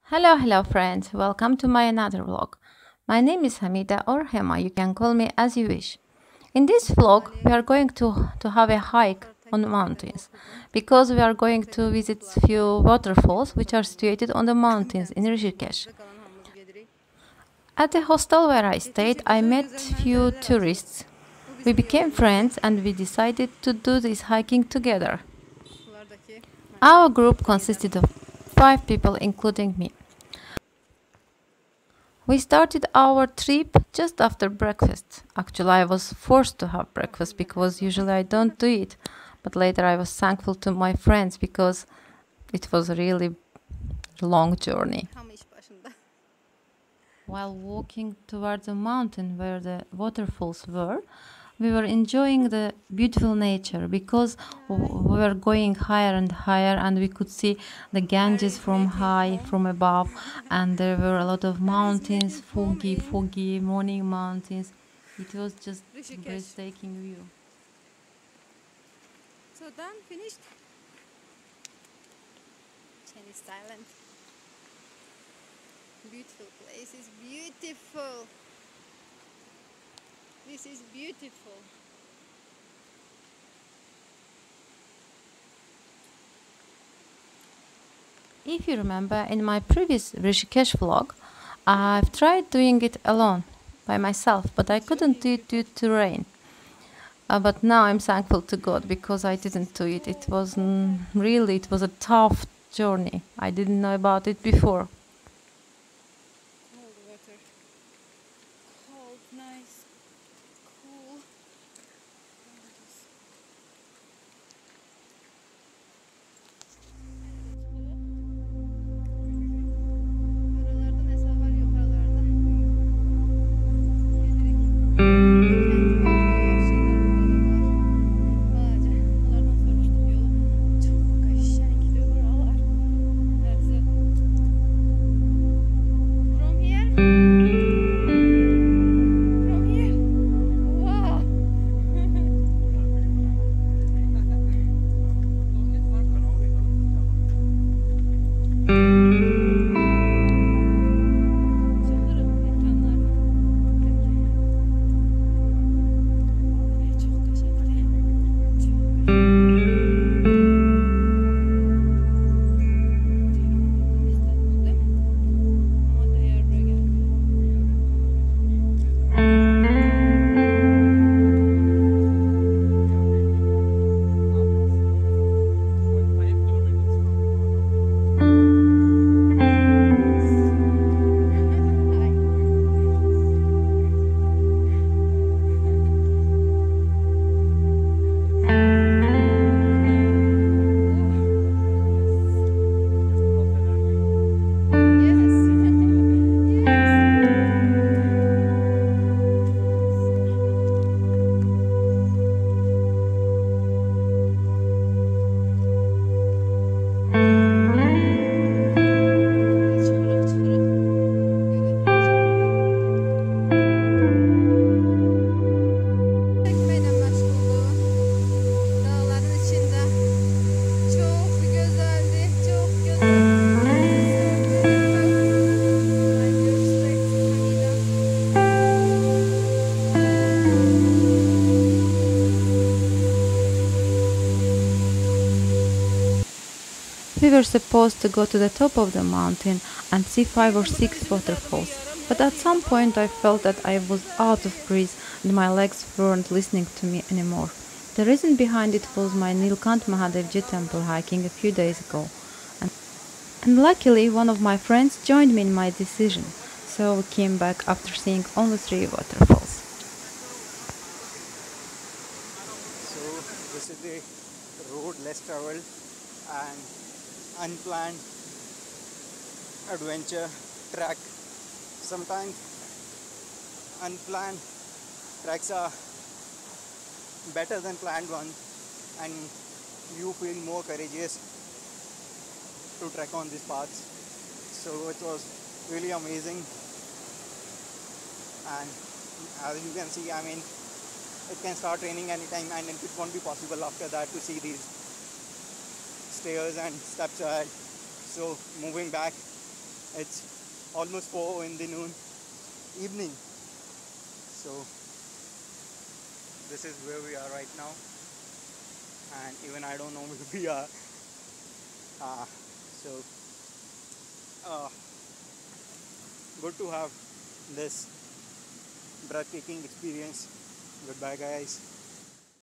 Hello friends. Welcome to my another vlog. My name is Hamida or Hema. You can call me as you wish. In this vlog, we are going to have a hike on the mountains because we are going to visit few waterfalls which are situated on the mountains in Rishikesh. At the hostel where I stayed, I met few tourists. We became friends and we decided to do this hiking together. Our group consisted of 5 people including me. We started our trip just after breakfast. Actually, I was forced to have breakfast because usually I don't do it. But later I was thankful to my friends because it was a really long journey. While walking toward the mountain where the waterfalls were, we were enjoying the beautiful nature because we were going higher and higher and we could see the Ganges from high, from above, and there were a lot of mountains, foggy morning mountains. It was just breathtaking view. So done, finished. Chinese Thailand. Beautiful place. It's beautiful. This is beautiful. If you remember in my previous Rishikesh vlog, I've tried doing it alone by myself, but I couldn't do it due to rain. But now I'm thankful to God because I didn't do it. It was really, it was a tough journey. I didn't know about it before. Cold water. Cold, nice, cool. Oralarda mesela var yukarılarda. Kendi var, diğer şeyler burada da var. Bağcı. Onlardan sormuştuk yolu. Çok aşağı gidiyor buralar. Neyse. From here? From here? Wow! Çıldırın ekranlardan. Çok teşekkür ederim. Çok İstanbul değil mi? Ama değer buraya gelmeye. Yes. Yes. Çıvırık çıvırık. Çekmeyle meşguldu. Dağların içinde. Çok güzeldi. Çok güzel. I do respect Hamida. We were supposed to go to the top of the mountain and see 5 or 6 waterfalls, but at some point I felt that I was out of breath and my legs weren't listening to me anymore. The reason behind it was my Nilkant Mahadevji temple hiking a few days ago, and luckily one of my friends joined me in my decision, so we came back after seeing only 3 waterfalls. So this is the road less traveled and unplanned adventure track. Sometimes unplanned tracks are better than planned ones and you feel more courageous to trek on these paths. So it was really amazing, and as you can see, I mean, it can start raining anytime and it won't be possible after that to see these stairs and steps ahead. So moving back It's almost 4 in the noon evening. So this is where we are right now, and even I don't know where we are. So good to have this breathtaking experience. Goodbye, guys.